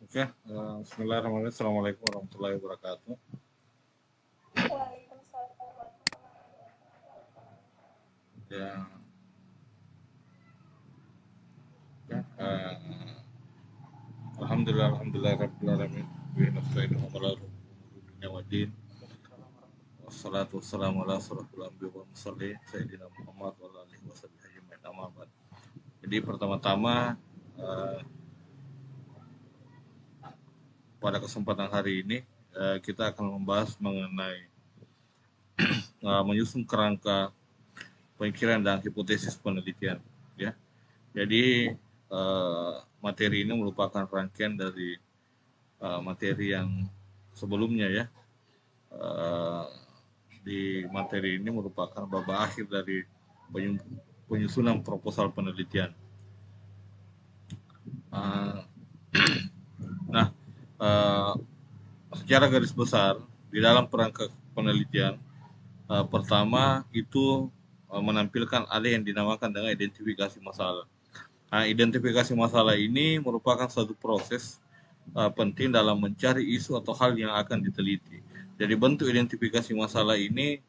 Oke, Bismillahirrahmanirrahim. Assalamualaikum warahmatullahi wabarakatuh. Waalaikumsalam warahmatullahi Ya, ya. Alhamdulillah, alhamdulillah, rabbil alamin. Wa nasta'inu ala dunya waddin. Wassalatu wassalamu ala asrofil anbiya'i wal mursalin sayyidina Muhammad wa ala alihi washabihi ajmain. Amma ba'd. Jadi pertama-tama eh, pada kesempatan hari ini kita akan membahas mengenai menyusun kerangka pemikiran dan hipotesis penelitian. Ya, jadi materi ini merupakan rangkaian dari materi yang sebelumnya ya. Di materi ini merupakan babak akhir dari penyusunan proposal penelitian. Nah, secara garis besar di dalam perangkat penelitian, pertama itu menampilkan ada yang dinamakan dengan identifikasi masalah. Nah, identifikasi masalah ini merupakan suatu proses penting dalam mencari isu atau hal yang akan diteliti. Jadi bentuk identifikasi masalah ini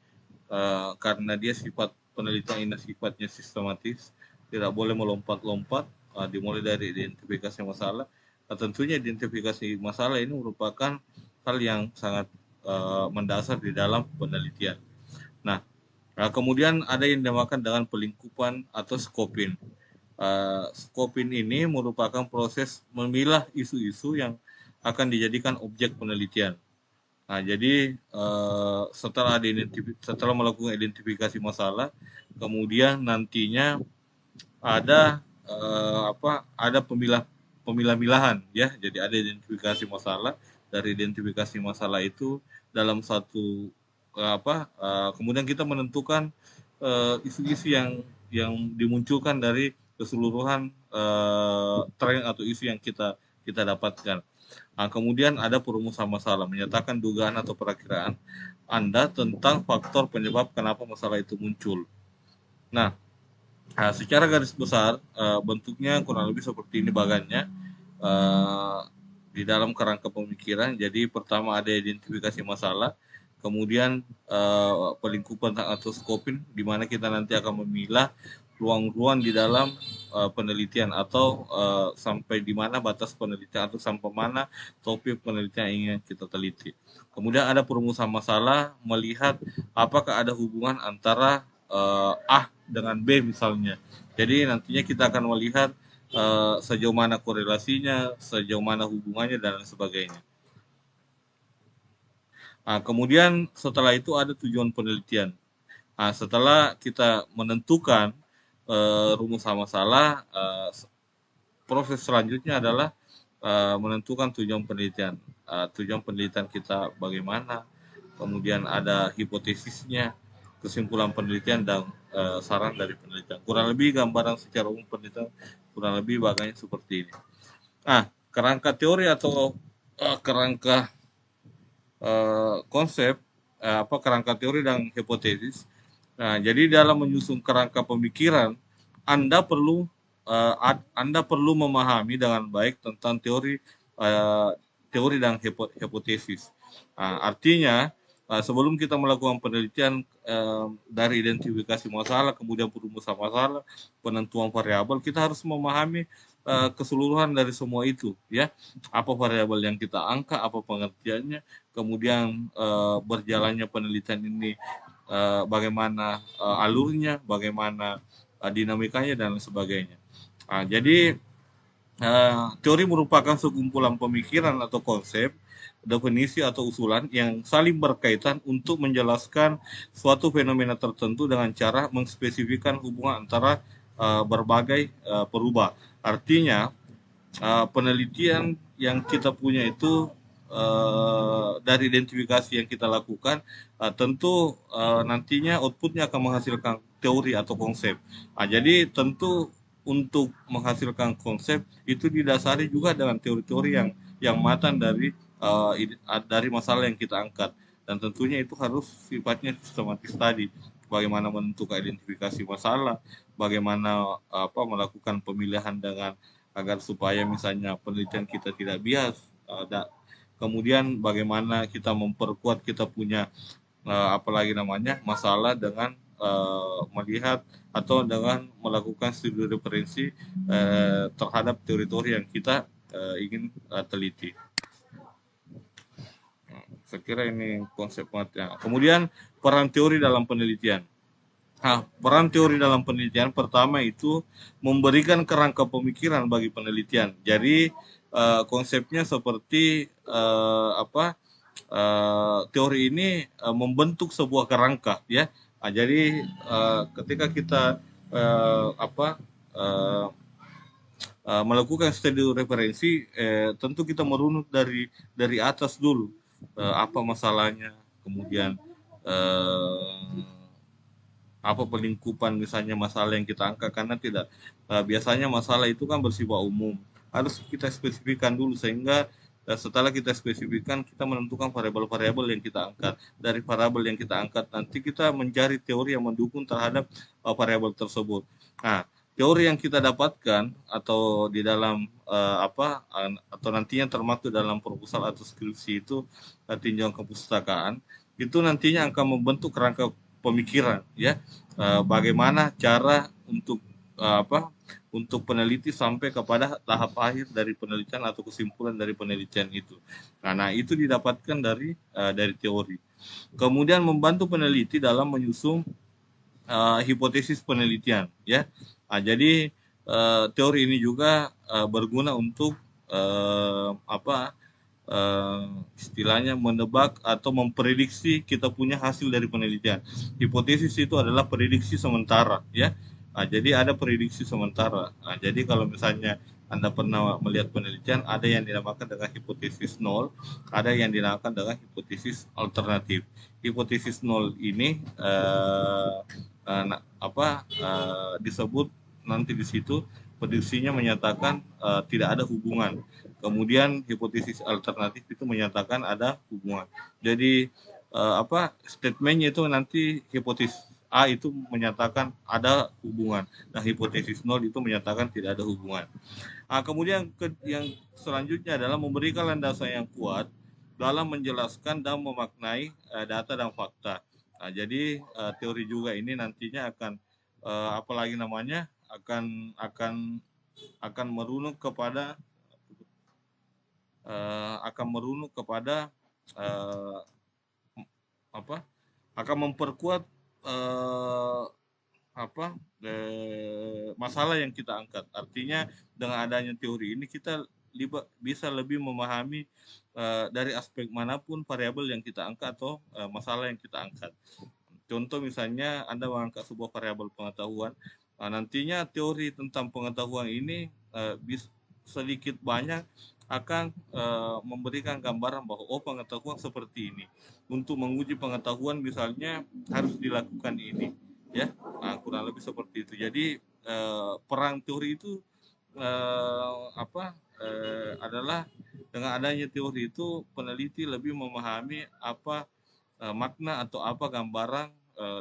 karena dia sifat penelitian ini sifatnya sistematis, tidak boleh melompat-lompat, dimulai dari identifikasi masalah. Nah, tentunya identifikasi masalah ini merupakan hal yang sangat mendasar di dalam penelitian. Nah, kemudian ada yang dinamakan dengan pelingkupan atau scoping. Scoping ini merupakan proses memilah isu-isu yang akan dijadikan objek penelitian. Nah, jadi setelah melakukan identifikasi masalah, kemudian nantinya ada ada pemilah-milahan ya. Jadi ada identifikasi masalah, dari identifikasi masalah itu dalam satu kemudian kita menentukan isu-isu yang dimunculkan dari keseluruhan tren atau isu yang kita dapatkan. Nah, kemudian ada perumusan masalah, menyatakan dugaan atau perakiraan Anda tentang faktor penyebab kenapa masalah itu muncul. Nah, secara garis besar bentuknya kurang lebih seperti ini bagannya di dalam kerangka pemikiran. Jadi pertama ada identifikasi masalah, kemudian pelingkupan atau scoping, di mana kita nanti akan memilah ruang-ruang di dalam penelitian atau sampai di mana batas penelitian atau sampai mana topik penelitian yang ingin kita teliti. Kemudian ada perumusan masalah, melihat apakah ada hubungan antara A dengan B misalnya. Jadi nantinya kita akan melihat sejauh mana korelasinya, sejauh mana hubungannya dan lain sebagainya. Nah, kemudian setelah itu ada tujuan penelitian. Nah, setelah kita menentukan rumusan masalah, proses selanjutnya adalah menentukan tujuan penelitian. Tujuan penelitian kita bagaimana, kemudian ada hipotesisnya, kesimpulan penelitian, dan saran dari penelitian. Kurang lebih gambaran secara umum penelitian kurang lebih bagiannya seperti ini. Kerangka teori atau kerangka konsep, kerangka teori dan hipotesis. Nah, jadi dalam menyusun kerangka pemikiran, Anda perlu memahami dengan baik tentang teori dan hipotesis. Artinya sebelum kita melakukan penelitian dari identifikasi masalah, kemudian perumusan masalah, penentuan variabel, kita harus memahami keseluruhan dari semua itu, ya. Apa variabel yang kita angka, apa pengertiannya, kemudian berjalannya penelitian ini bagaimana alurnya, bagaimana dinamikanya dan sebagainya. Jadi teori merupakan sekumpulan pemikiran atau konsep, definisi atau usulan yang saling berkaitan untuk menjelaskan suatu fenomena tertentu dengan cara mengspesifikkan hubungan antara berbagai perubah. Artinya penelitian yang kita punya itu dari identifikasi yang kita lakukan tentu nantinya outputnya akan menghasilkan teori atau konsep. Jadi tentu untuk menghasilkan konsep itu didasari juga dengan teori-teori yang matang dari masalah yang kita angkat, dan tentunya itu harus sifatnya sistematis tadi. Bagaimana menentukan identifikasi masalah, bagaimana melakukan pemilihan dengan agar supaya misalnya penelitian kita tidak bias, kemudian bagaimana kita memperkuat kita punya apalagi namanya masalah dengan melihat atau dengan melakukan studi referensi terhadap teori-teori yang kita ingin teliti. Saya kira ini konsep pengertian. Kemudian peran teori dalam penelitian. Nah, peran teori dalam penelitian pertama itu memberikan kerangka pemikiran bagi penelitian. Jadi konsepnya seperti teori ini membentuk sebuah kerangka, ya. Nah, jadi ketika kita melakukan studi referensi, tentu kita merunut dari atas dulu, apa masalahnya, kemudian apa pelingkupan misalnya masalah yang kita angkat, karena tidak biasanya masalah itu kan bersifat umum, harus kita spesifikkan dulu sehingga setelah kita spesifikkan kita menentukan variabel-variabel yang kita angkat. Dari variabel yang kita angkat nanti kita mencari teori yang mendukung terhadap variabel tersebut. Nah, teori yang kita dapatkan atau di dalam atau nantinya termaktub dalam proposal atau skripsi itu tinjauan kepustakaan, itu nantinya akan membentuk kerangka pemikiran, ya, bagaimana cara untuk peneliti sampai kepada tahap akhir dari penelitian atau kesimpulan dari penelitian itu. Nah, itu didapatkan dari teori. Kemudian membantu peneliti dalam menyusun hipotesis penelitian, ya. Nah, jadi teori ini juga berguna untuk istilahnya menebak atau memprediksi kita punya hasil dari penelitian. Hipotesis itu adalah prediksi sementara, ya. Nah, jadi ada prediksi sementara. Nah, jadi kalau misalnya Anda pernah melihat penelitian, ada yang dinamakan dengan hipotesis nol, ada yang dinamakan dengan hipotesis alternatif. Hipotesis nol ini disebut nanti di situ prediksinya menyatakan tidak ada hubungan. Kemudian hipotesis alternatif itu menyatakan ada hubungan. Jadi statementnya itu nanti hipotesis A itu menyatakan ada hubungan. Nah, hipotesis nol itu menyatakan tidak ada hubungan. Nah, kemudian yang selanjutnya adalah memberikan landasan yang kuat dalam menjelaskan dan memaknai data dan fakta. Nah, jadi teori juga ini nantinya akan apalagi namanya akan merunut kepada akan memperkuat masalah yang kita angkat. Artinya dengan adanya teori ini kita bisa lebih memahami dari aspek manapun variabel yang kita angkat atau masalah yang kita angkat. Contoh misalnya Anda mengangkat sebuah variabel pengetahuan, nantinya teori tentang pengetahuan ini sedikit banyak akan memberikan gambaran bahwa pengetahuan seperti ini. Untuk menguji pengetahuan misalnya harus dilakukan ini, ya. Nah, kurang lebih seperti itu. Jadi peran teori itu adalah dengan adanya teori itu peneliti lebih memahami apa makna atau apa gambaran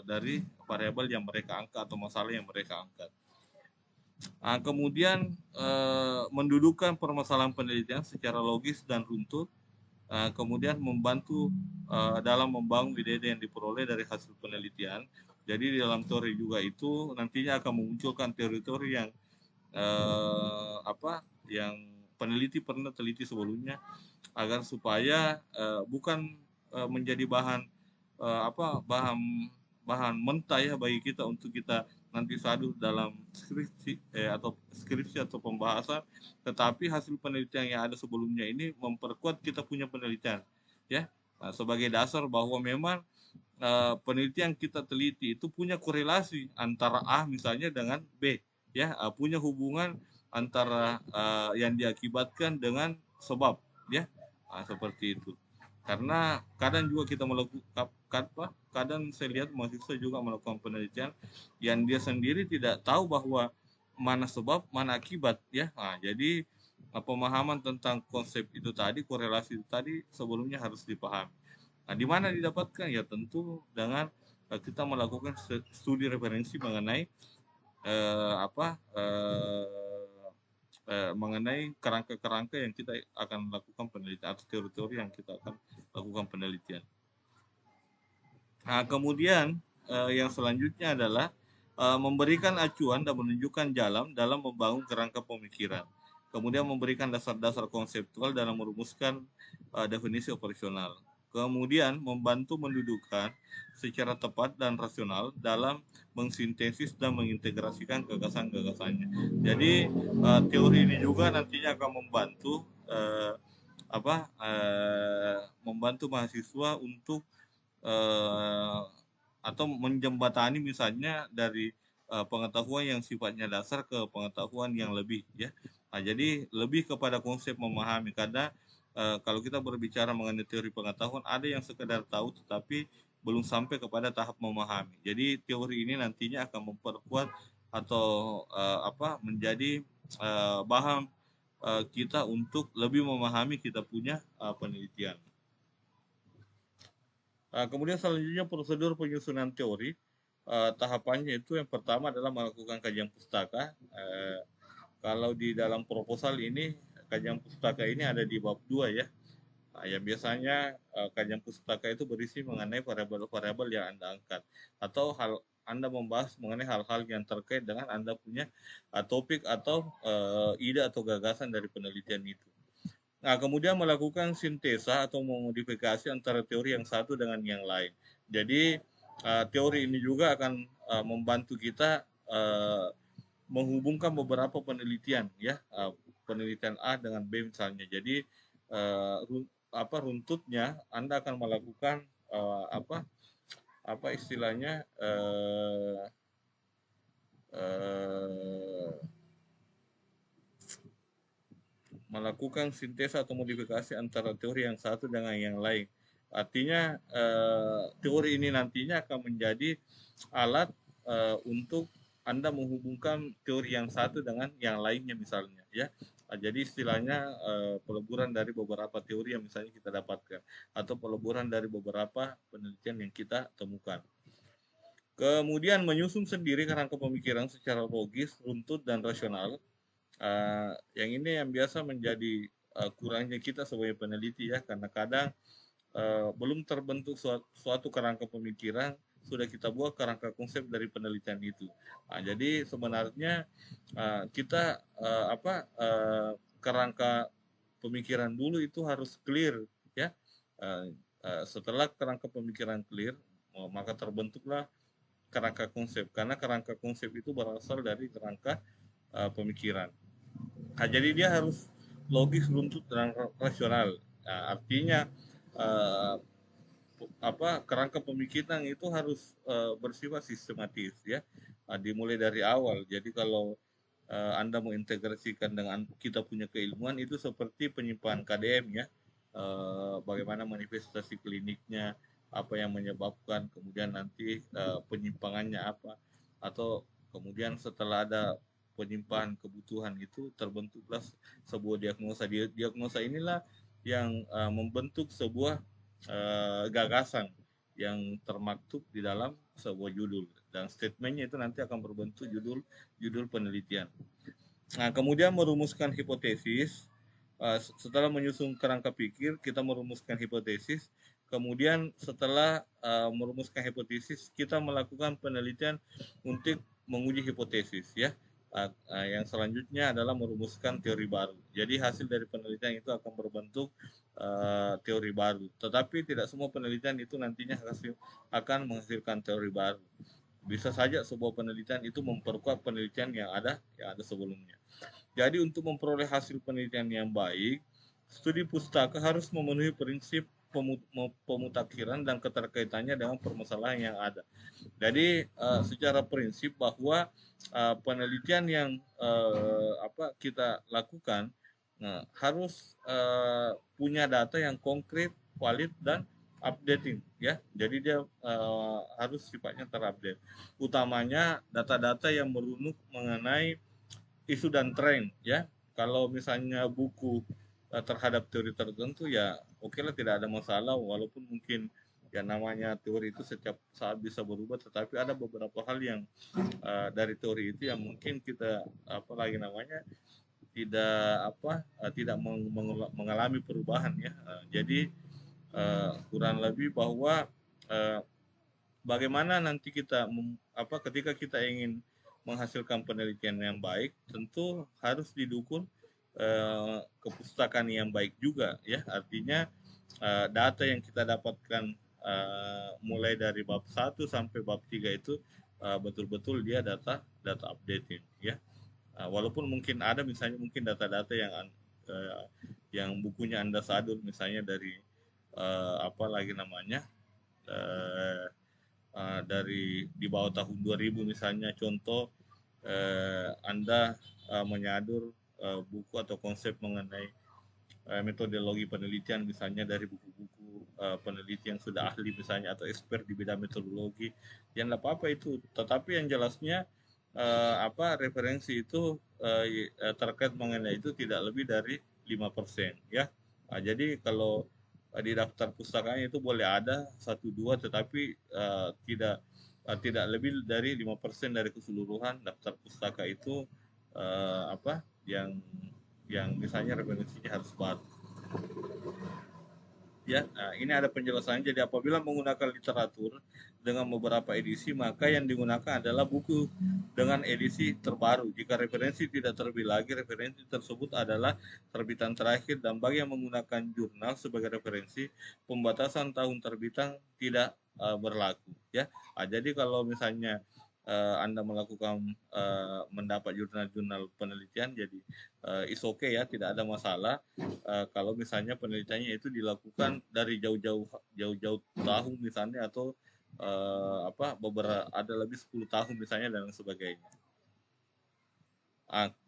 dari variabel yang mereka angkat atau masalah yang mereka angkat. Nah, kemudian mendudukkan permasalahan penelitian secara logis dan runtut, kemudian membantu dalam membangun ide-ide yang diperoleh dari hasil penelitian. Jadi di dalam teori juga itu nantinya akan memunculkan teori-teori yang yang peneliti pernah teliti sebelumnya, agar supaya bukan menjadi bahan bahan mentah ya bagi kita untuk kita nanti sadu dalam skripsi atau pembahasan, tetapi hasil penelitian yang ada sebelumnya ini memperkuat kita punya penelitian, ya. Nah, sebagai dasar bahwa memang penelitian kita teliti itu punya korelasi antara A misalnya dengan B, ya, punya hubungan antara yang diakibatkan dengan sebab, ya. Nah, seperti itu. Karena kadang juga kita melakukan kadang saya lihat mahasiswa juga melakukan penelitian yang dia sendiri tidak tahu bahwa mana sebab mana akibat, ya. Nah, jadi pemahaman tentang konsep itu tadi, korelasi itu tadi sebelumnya harus dipahami. Nah, di mana didapatkan? Ya tentu dengan kita melakukan studi referensi mengenai mengenai kerangka-kerangka yang kita akan lakukan penelitian atau teori-teori yang kita akan lakukan penelitian. Nah, kemudian yang selanjutnya adalah memberikan acuan dan menunjukkan jalan dalam membangun kerangka pemikiran. Kemudian memberikan dasar-dasar konseptual dalam merumuskan definisi operasional. Kemudian membantu mendudukan secara tepat dan rasional dalam mengsintesis dan mengintegrasikan gagasan-gagasannya. Jadi teori ini juga nantinya akan membantu membantu mahasiswa untuk atau menjembatani misalnya dari pengetahuan yang sifatnya dasar ke pengetahuan yang lebih, ya. Nah, jadi lebih kepada konsep memahami, karena kalau kita berbicara mengenai teori pengetahuan, ada yang sekedar tahu tetapi belum sampai kepada tahap memahami. Jadi teori ini nantinya akan memperkuat atau menjadi bahan kita untuk lebih memahami kita punya penelitian. Kemudian selanjutnya prosedur penyusunan teori. Tahapannya itu yang pertama adalah melakukan kajian pustaka. Kalau di dalam proposal ini, kajian pustaka ini ada di bab 2, ya. Yang biasanya kajian pustaka itu berisi mengenai variabel-variabel yang Anda angkat, atau Anda membahas mengenai hal-hal yang terkait dengan Anda punya topik atau ide atau gagasan dari penelitian itu. Nah, kemudian melakukan sintesa atau memodifikasi antara teori yang satu dengan yang lain. Jadi, teori ini juga akan membantu kita menghubungkan beberapa penelitian, ya, penelitian A dengan B misalnya. Jadi, runtutnya Anda akan melakukan istilahnya melakukan sintesa atau modifikasi antara teori yang satu dengan yang lain. Artinya teori ini nantinya akan menjadi alat untuk Anda menghubungkan teori yang satu dengan yang lainnya misalnya, ya. Jadi istilahnya peleburan dari beberapa teori yang misalnya kita dapatkan, atau peleburan dari beberapa penelitian yang kita temukan. Kemudian menyusun sendiri kerangka pemikiran secara logis, runtut, dan rasional. Yang ini yang biasa menjadi kurangnya kita sebagai peneliti, ya, karena kadang belum terbentuk suatu kerangka pemikiran, sudah kita buat kerangka konsep dari penelitian itu. Jadi sebenarnya kita kerangka pemikiran dulu itu harus clear, ya. Setelah kerangka pemikiran clear, maka terbentuklah kerangka konsep, karena kerangka konsep itu berasal dari kerangka pemikiran. Nah, jadi dia harus logis, runtut, dan rasional. Nah, artinya kerangka pemikiran itu harus bersifat sistematis, ya. Dimulai dari awal. Jadi kalau Anda mau integrasikan dengan kita punya keilmuan, itu seperti penyimpanan KDM, ya. Bagaimana manifestasi kliniknya, apa yang menyebabkan, kemudian nanti penyimpangannya apa, atau kemudian setelah ada penyimpanan kebutuhan itu terbentuklah sebuah diagnosa. Diagnosa inilah yang membentuk sebuah gagasan yang termaktub di dalam sebuah judul, dan statementnya itu nanti akan berbentuk judul penelitian. Nah, kemudian merumuskan hipotesis. Setelah menyusun kerangka pikir, kita merumuskan hipotesis. Kemudian setelah merumuskan hipotesis, kita melakukan penelitian untuk menguji hipotesis, ya. Yang selanjutnya adalah merumuskan teori baru. Jadi hasil dari penelitian itu akan berbentuk teori baru. Tetapi tidak semua penelitian itu nantinya akan menghasilkan teori baru. Bisa saja sebuah penelitian itu memperkuat penelitian yang ada sebelumnya. Jadi untuk memperoleh hasil penelitian yang baik, studi pustaka harus memenuhi prinsip pemutakhiran dan keterkaitannya dengan permasalahan yang ada. Jadi secara prinsip bahwa penelitian yang kita lakukan harus punya data yang konkret, valid, dan updating, ya. Jadi dia harus sifatnya terupdate. Utamanya data-data yang merunut mengenai isu dan tren, ya. Kalau misalnya buku terhadap teori tertentu, ya oke lah, tidak ada masalah, walaupun mungkin ya namanya teori itu setiap saat bisa berubah, tetapi ada beberapa hal yang dari teori itu yang mungkin kita tidak mengalami perubahan ya. Jadi kurang lebih bahwa eh, bagaimana nanti ketika kita ingin menghasilkan penelitian yang baik, tentu harus didukung kepustakaan yang baik juga ya. Artinya data yang kita dapatkan mulai dari bab 1 sampai bab 3 itu betul-betul dia data data updating ya. Walaupun mungkin ada misalnya mungkin data-data yang bukunya Anda sadur misalnya dari apa lagi namanya eh, dari di bawah tahun 2000 misalnya contoh Anda menyadur buku atau konsep mengenai metodologi penelitian misalnya dari buku-buku peneliti yang sudah ahli misalnya atau expert di bidang metodologi yang apa-apa itu, tetapi yang jelasnya referensi itu terkait mengenai itu tidak lebih dari 5% ya. Jadi kalau di daftar pustakanya itu boleh ada satu dua, tetapi tidak lebih dari 5% dari keseluruhan daftar pustaka itu yang misalnya referensinya harus baru. Ya, nah ini ada penjelasannya. Jadi apabila menggunakan literatur dengan beberapa edisi, maka yang digunakan adalah buku dengan edisi terbaru. Jika referensi tidak terbit lagi, referensi tersebut adalah terbitan terakhir, dan bagi yang menggunakan jurnal sebagai referensi, pembatasan tahun terbitan tidak berlaku. Ya, jadi kalau misalnya Anda melakukan mendapat jurnal-jurnal penelitian, jadi is okay ya, tidak ada masalah. Kalau misalnya penelitiannya itu dilakukan dari jauh-jauh tahun misalnya, atau beberapa ada lebih 10 tahun misalnya dan sebagainya.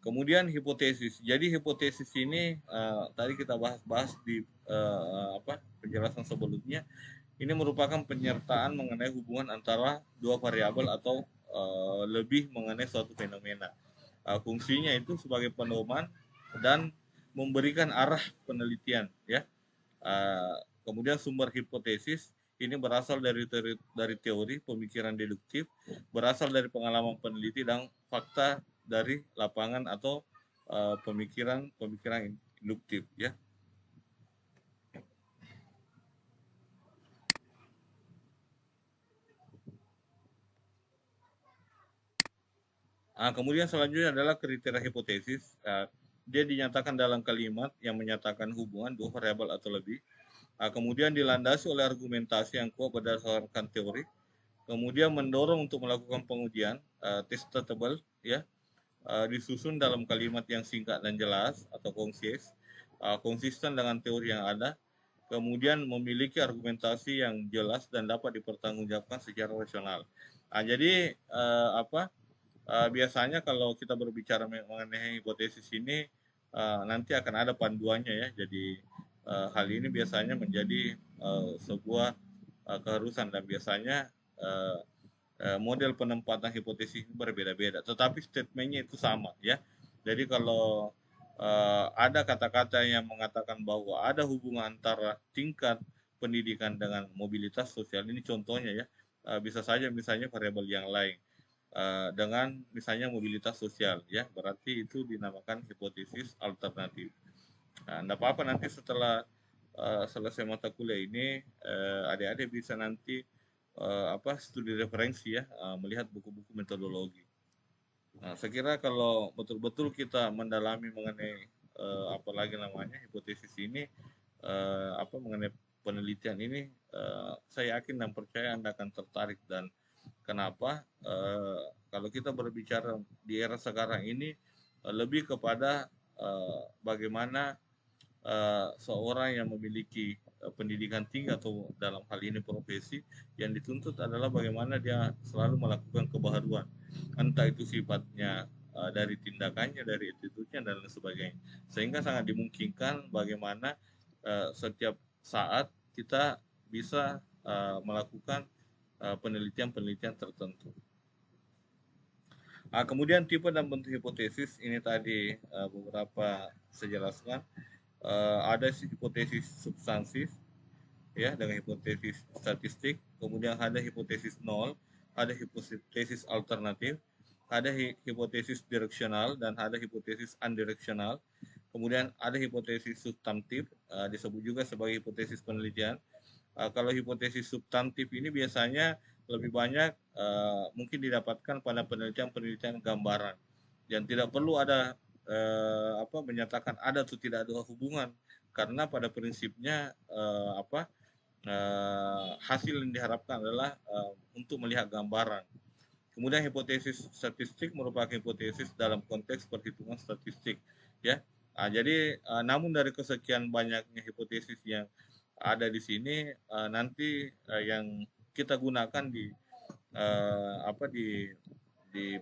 Kemudian hipotesis. Jadi hipotesis ini tadi kita bahas di penjelasan sebelumnya. Ini merupakan penyertaan mengenai hubungan antara dua variabel atau lebih mengenai suatu fenomena. Fungsinya itu sebagai pedoman dan memberikan arah penelitian ya. Kemudian sumber hipotesis ini berasal dari teori pemikiran deduktif, berasal dari pengalaman peneliti dan fakta dari lapangan atau pemikiran induktif ya. Kemudian selanjutnya adalah kriteria hipotesis. Dia dinyatakan dalam kalimat yang menyatakan hubungan dua variabel atau lebih. Kemudian dilandasi oleh argumentasi yang kuat berdasarkan teori. Kemudian mendorong untuk melakukan pengujian testable ya. Disusun dalam kalimat yang singkat dan jelas atau konsis, konsisten dengan teori yang ada. Kemudian memiliki argumentasi yang jelas dan dapat dipertanggungjawabkan secara rasional. Jadi biasanya kalau kita berbicara mengenai hipotesis ini nanti akan ada panduannya ya. Jadi hal ini biasanya menjadi sebuah keharusan, dan biasanya model penempatan hipotesis ini berbeda-beda, tetapi statementnya itu sama ya. Jadi kalau ada kata-kata yang mengatakan bahwa ada hubungan antara tingkat pendidikan dengan mobilitas sosial, ini contohnya ya, bisa saja misalnya variabel yang lain dengan misalnya mobilitas sosial ya, berarti itu dinamakan hipotesis alternatif. Nah, apa-apa nanti setelah selesai mata kuliah ini adik-adik bisa nanti studi referensi ya, melihat buku-buku metodologi. Nah, saya kira kalau betul-betul kita mendalami mengenai apalagi namanya hipotesis ini, mengenai penelitian ini, saya yakin dan percaya Anda akan tertarik. Dan kenapa? Kalau kita berbicara di era sekarang ini lebih kepada bagaimana seorang yang memiliki pendidikan tinggi atau dalam hal ini profesi, yang dituntut adalah bagaimana dia selalu melakukan kebaharuan, entah itu sifatnya dari tindakannya, dari attitude-nya dan lain sebagainya, sehingga sangat dimungkinkan bagaimana setiap saat kita bisa melakukan penelitian-penelitian tertentu. Kemudian tipe dan bentuk hipotesis ini tadi beberapa saya jelaskan. Ada hipotesis substansif ya dengan hipotesis statistik, kemudian ada hipotesis nol, ada hipotesis alternatif, ada hipotesis direksional dan ada hipotesis unidireksional. Kemudian ada hipotesis substantif, disebut juga sebagai hipotesis penelitian. Kalau hipotesis substantif ini biasanya lebih banyak mungkin didapatkan pada penelitian-penelitian gambaran, dan tidak perlu ada menyatakan ada atau tidak ada hubungan, karena pada prinsipnya hasil yang diharapkan adalah untuk melihat gambaran. Kemudian hipotesis statistik merupakan hipotesis dalam konteks perhitungan statistik, ya. Jadi namun dari kesekian banyaknya hipotesis yang ada di sini, nanti yang kita gunakan di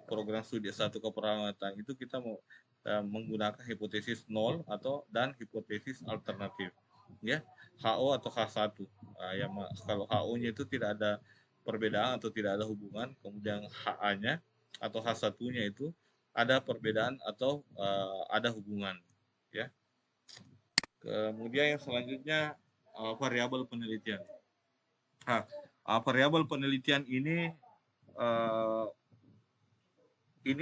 program studi S1 keperawatan itu kita mau menggunakan hipotesis nol atau dan hipotesis alternatif, ya, HO atau H1. Yang kalau HO-nya itu tidak ada perbedaan atau tidak ada hubungan, kemudian HA-nya atau H1-nya itu ada perbedaan atau ada hubungan, ya. Kemudian yang selanjutnya variabel penelitian. Variabel penelitian ini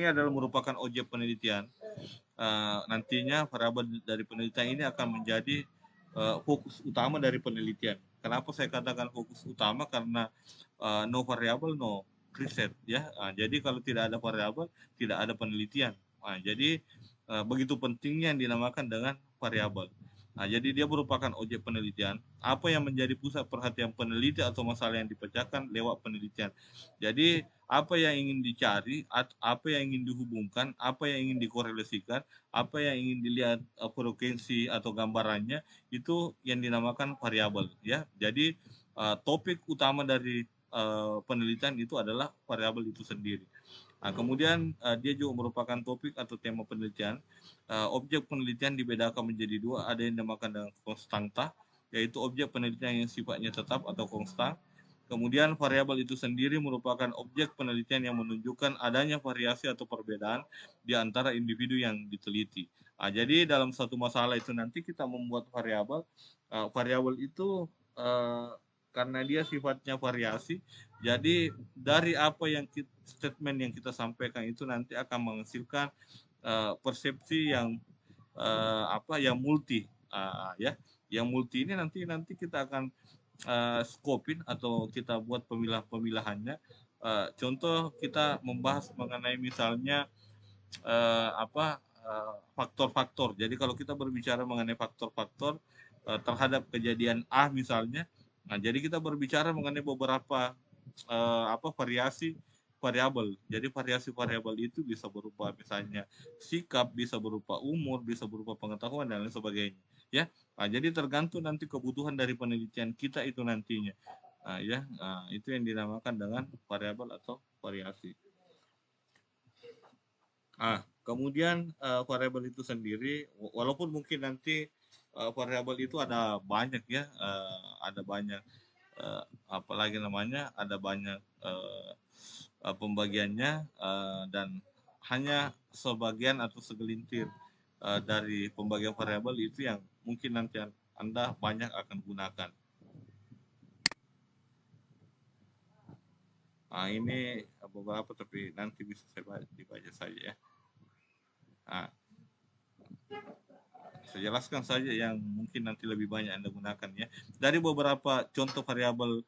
adalah merupakan objek penelitian. Nantinya variabel dari penelitian ini akan menjadi fokus utama dari penelitian. Kenapa saya katakan fokus utama? Karena no variable no riset, ya. Jadi kalau tidak ada variabel, tidak ada penelitian. Jadi begitu pentingnya yang dinamakan dengan variabel. Jadi dia merupakan objek penelitian. Apa yang menjadi pusat perhatian peneliti atau masalah yang dipecahkan lewat penelitian. Jadi apa yang ingin dicari, apa yang ingin dihubungkan, apa yang ingin dikorelasikan, apa yang ingin dilihat frekuensi atau gambarannya, itu yang dinamakan variabel, ya. Jadi topik utama dari penelitian itu adalah variabel itu sendiri. Kemudian dia juga merupakan topik atau tema penelitian. Objek penelitian dibedakan menjadi dua, ada yang dinamakan dengan konstanta, yaitu objek penelitian yang sifatnya tetap atau konstan. Kemudian variabel itu sendiri merupakan objek penelitian yang menunjukkan adanya variasi atau perbedaan di antara individu yang diteliti. Jadi dalam satu masalah itu nanti kita membuat variabel. Variabel itu karena dia sifatnya variasi, jadi dari apa yang statement yang kita sampaikan itu nanti akan menghasilkan persepsi yang yang multi, ya. Yang multi ini nanti kita akan skopin atau kita buat pemilahannya. Contoh kita membahas mengenai misalnya faktor-faktor. Jadi kalau kita berbicara mengenai faktor-faktor terhadap kejadian A misalnya, jadi kita berbicara mengenai beberapa variasi variabel. Jadi variasi variabel itu bisa berupa misalnya sikap, bisa berupa umur, bisa berupa pengetahuan dan lain sebagainya, ya. Jadi tergantung nanti kebutuhan dari penelitian kita itu nantinya. Itu yang dinamakan dengan variabel atau variasi. Kemudian variabel itu sendiri, walaupun mungkin nanti variabel itu ada banyak, ya, ada banyak apalagi namanya, ada banyak pembagiannya, dan hanya sebagian atau segelintir dari pembagian variabel itu yang mungkin nanti Anda banyak akan gunakan. Ini beberapa, tapi nanti bisa saya dibaca saja, ya. Saya jelaskan saja yang mungkin nanti lebih banyak Anda gunakan, ya. Dari beberapa contoh variabel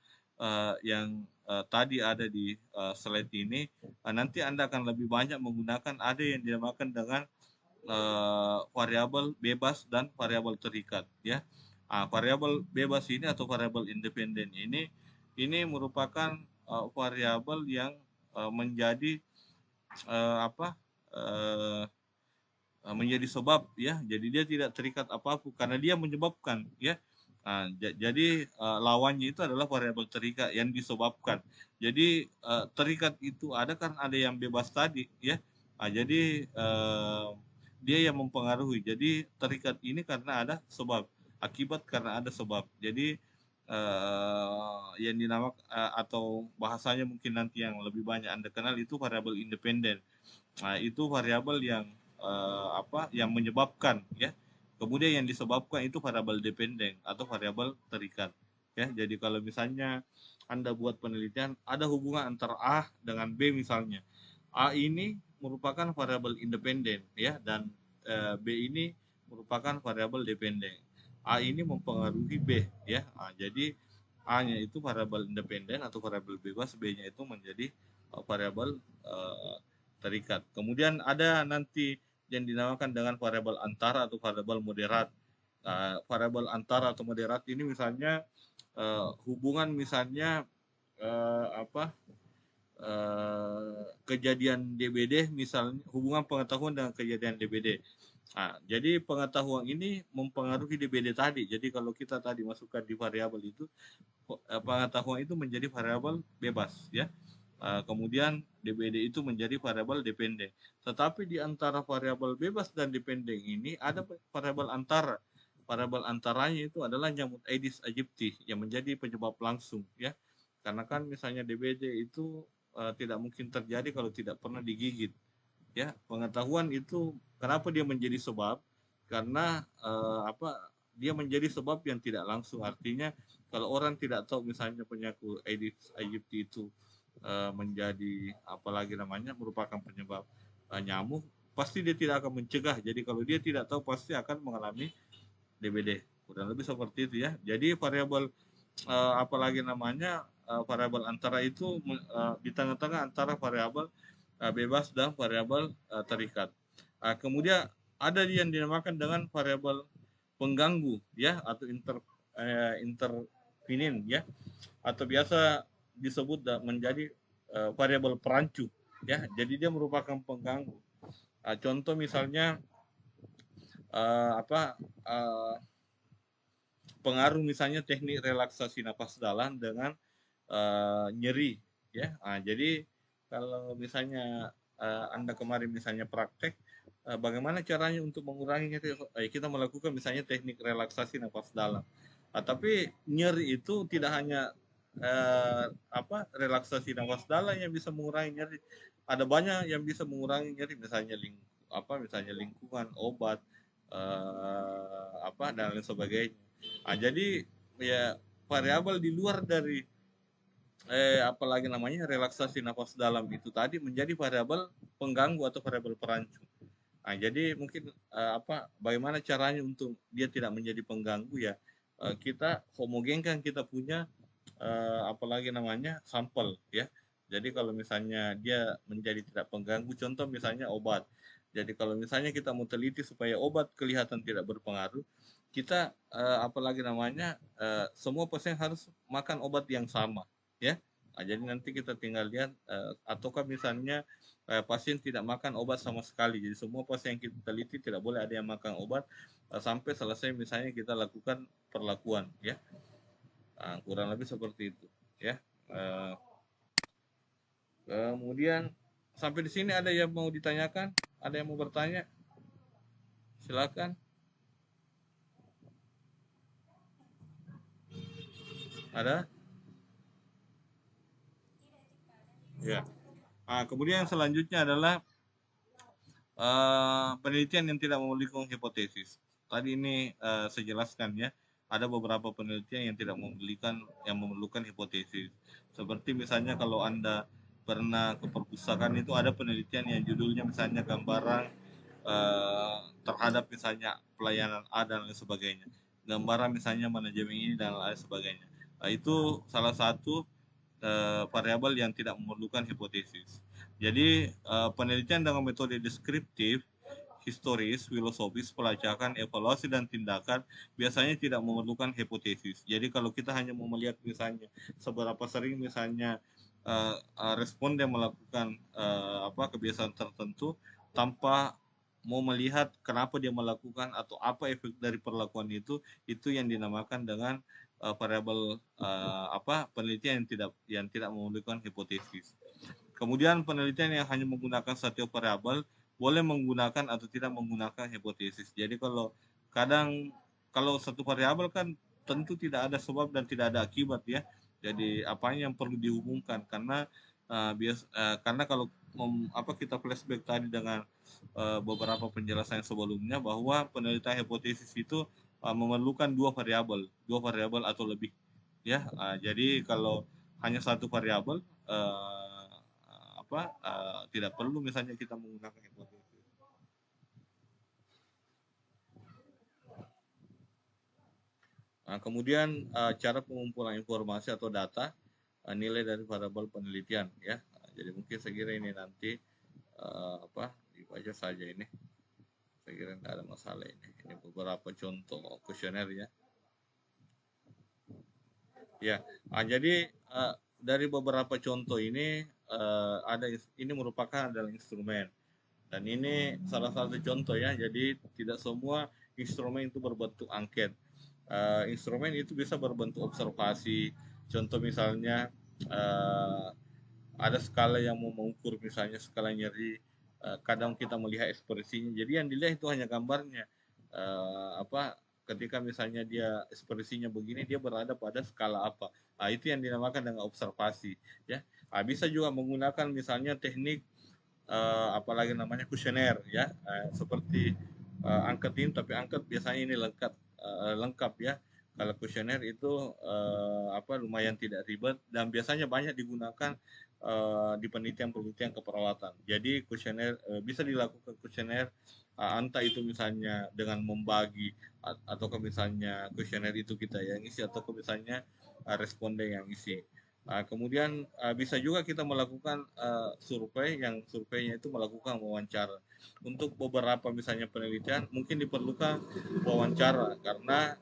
yang tadi ada di slide ini, nanti Anda akan lebih banyak menggunakan ada yang dinamakan dengan variabel bebas dan variabel terikat, ya. Variabel bebas ini atau variabel independen ini merupakan variabel yang menjadi menjadi sebab, ya. Jadi dia tidak terikat apapun karena dia menyebabkan, ya. Jadi lawannya itu adalah variabel terikat yang disebabkan. Jadi terikat itu ada karena ada yang bebas tadi, ya. Jadi dia yang mempengaruhi. Jadi terikat ini karena ada sebab, akibat karena ada sebab. Jadi yang dinamakan atau bahasanya mungkin nanti yang lebih banyak Anda kenal itu variabel independen. Itu variabel yang yang menyebabkan, ya. Kemudian yang disebabkan itu variabel dependen atau variabel terikat, ya. Jadi kalau misalnya Anda buat penelitian ada hubungan antara A dengan B misalnya. A ini merupakan variabel independen ya, dan B ini merupakan variabel dependen. A ini mempengaruhi B ya. Jadi A-nya itu variabel independen atau variabel bebas, B-nya itu menjadi variabel terikat. Kemudian ada nanti yang dinamakan dengan variabel antara atau variabel moderat. Variabel antara atau moderat ini misalnya hubungan misalnya kejadian DBD, misalnya hubungan pengetahuan dengan kejadian DBD. Jadi pengetahuan ini mempengaruhi DBD tadi. Jadi kalau kita tadi masukkan di variabel itu, pengetahuan itu menjadi variabel bebas ya. Kemudian DBD itu menjadi variabel dependen. Tetapi di antara variabel bebas dan dependen ini ada variabel antara. Variabel antaranya itu adalah nyamuk Aedes aegypti yang menjadi penyebab langsung ya. Karena kan misalnya DBD itu tidak mungkin terjadi kalau tidak pernah digigit ya. Pengetahuan itu kenapa dia menjadi sebab, karena dia menjadi sebab yang tidak langsung. Artinya kalau orang tidak tahu misalnya penyakit Aedes aegypti itu menjadi apalagi namanya merupakan penyebab nyamuk, pasti dia tidak akan mencegah. Jadi kalau dia tidak tahu pasti akan mengalami DBD. Kurang lebih seperti itu ya. Jadi variabel apalagi namanya variabel antara itu di tengah-tengah antara variabel bebas dan variabel terikat. Kemudian ada yang dinamakan dengan variabel pengganggu ya, atau intervenin ya, atau biasa disebut menjadi variabel perancu ya. Jadi dia merupakan pengganggu. Contoh misalnya pengaruh misalnya teknik relaksasi nafas dalam dengan nyeri ya. Jadi kalau misalnya Anda kemarin misalnya praktek bagaimana caranya untuk mengurangi nyeri, kita melakukan misalnya teknik relaksasi nafas dalam. Tapi nyeri itu tidak hanya relaksasi nafas dalam yang bisa mengurangi nyeri. Ada banyak yang bisa mengurangi nyeri, misalnya misalnya lingkungan, obat, dan lain sebagainya. Jadi ya variabel di luar dari apalagi namanya relaksasi nafas dalam itu tadi menjadi variabel pengganggu atau variabel perancu. Jadi mungkin bagaimana caranya untuk dia tidak menjadi pengganggu ya, kita homogenkan, kita punya apalagi namanya sampel ya. Jadi kalau misalnya dia menjadi tidak pengganggu, contoh misalnya obat. Jadi kalau misalnya kita mau teliti supaya obat kelihatan tidak berpengaruh, kita apalagi namanya semua pasien harus makan obat yang sama ya. Jadi nanti kita tinggal lihat ataukah misalnya pasien tidak makan obat sama sekali. Jadi semua pasien yang kita teliti tidak boleh ada yang makan obat sampai selesai misalnya kita lakukan perlakuan ya. Kurang lebih seperti itu ya. Kemudian sampai di sini ada yang mau ditanyakan? Ada yang mau bertanya? Silakan. Ada? Ya. Kemudian selanjutnya adalah penelitian yang tidak memiliki hipotesis. Tadi ini saya jelaskan ya, ada beberapa penelitian yang tidak memerlukan hipotesis. Seperti misalnya kalau Anda pernah ke perpustakaan itu ada penelitian yang judulnya misalnya gambaran terhadap misalnya pelayanan A dan lain sebagainya. Gambaran misalnya manajemen ini dan lain sebagainya. Itu salah satu variabel yang tidak memerlukan hipotesis. Jadi penelitian dengan metode deskriptif, historis, filosofis, pelacakan, evaluasi, dan tindakan biasanya tidak memerlukan hipotesis. Jadi kalau kita hanya mau melihat misalnya seberapa sering misalnya responden melakukan kebiasaan tertentu tanpa mau melihat kenapa dia melakukan atau apa efek dari perlakuan itu yang dinamakan dengan variabel penelitian yang tidak memerlukan hipotesis. Kemudian penelitian yang hanya menggunakan satu variabel boleh menggunakan atau tidak menggunakan hipotesis. Jadi kalau satu variabel kan tentu tidak ada sebab dan tidak ada akibat ya. Jadi apa yang perlu dihubungkan, karena karena kalau kita flashback tadi dengan beberapa penjelasan sebelumnya bahwa penelitian hipotesis itu memerlukan dua variabel atau lebih ya. Jadi kalau hanya satu variabel tidak perlu misalnya kita menggunakan hipotesis. Nah, kemudian cara pengumpulan informasi atau data, nilai dari variabel penelitian ya. Jadi mungkin saya kira ini nanti dibaca saja ini. Saya kira tidak ada masalah ini. Ini beberapa contoh kuesioner ya. Ya, jadi dari beberapa contoh ini ini merupakan adalah instrumen, dan ini salah satu contoh ya. Jadi tidak semua instrumen itu berbentuk angket. Instrumen itu bisa berbentuk observasi. Contoh misalnya ada skala yang mau mengukur misalnya skala nyeri. Kadang kita melihat ekspresinya. Jadi yang dilihat itu hanya gambarnya. Ketika misalnya dia ekspresinya begini, dia berada pada skala apa. Nah, itu yang dinamakan dengan observasi ya. Bisa juga menggunakan misalnya teknik apalagi namanya kuesioner ya, seperti angket ini, tapi angket biasanya ini lengkap ya. Kalau kuesioner itu lumayan tidak ribet dan biasanya banyak digunakan di penelitian-penelitian keperawatan. Jadi kuesioner bisa dilakukan kuesioner entah itu misalnya dengan membagi, atau misalnya kuesioner itu kita yang isi, atau misalnya responden yang isi. Kemudian bisa juga kita melakukan survei, yang surveinya itu melakukan wawancara. Untuk beberapa misalnya penelitian mungkin diperlukan wawancara karena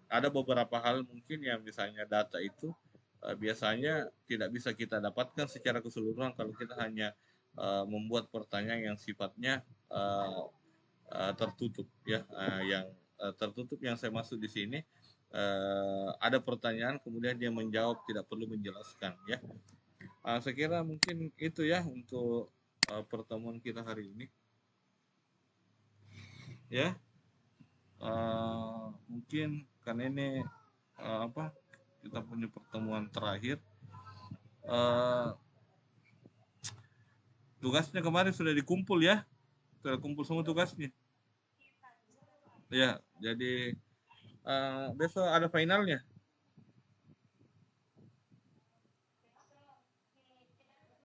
ada beberapa hal mungkin yang misalnya data itu biasanya tidak bisa kita dapatkan secara keseluruhan kalau kita hanya membuat pertanyaan yang sifatnya tertutup ya. Yang tertutup yang saya maksud di sini, ada pertanyaan kemudian dia menjawab, tidak perlu menjelaskan ya. Saya kira mungkin itu ya untuk pertemuan kita hari ini ya. Mungkin karena ini kita punya pertemuan terakhir. Tugasnya kemarin sudah dikumpul ya, sudah kumpul semua tugasnya ya. Jadi besok ada finalnya.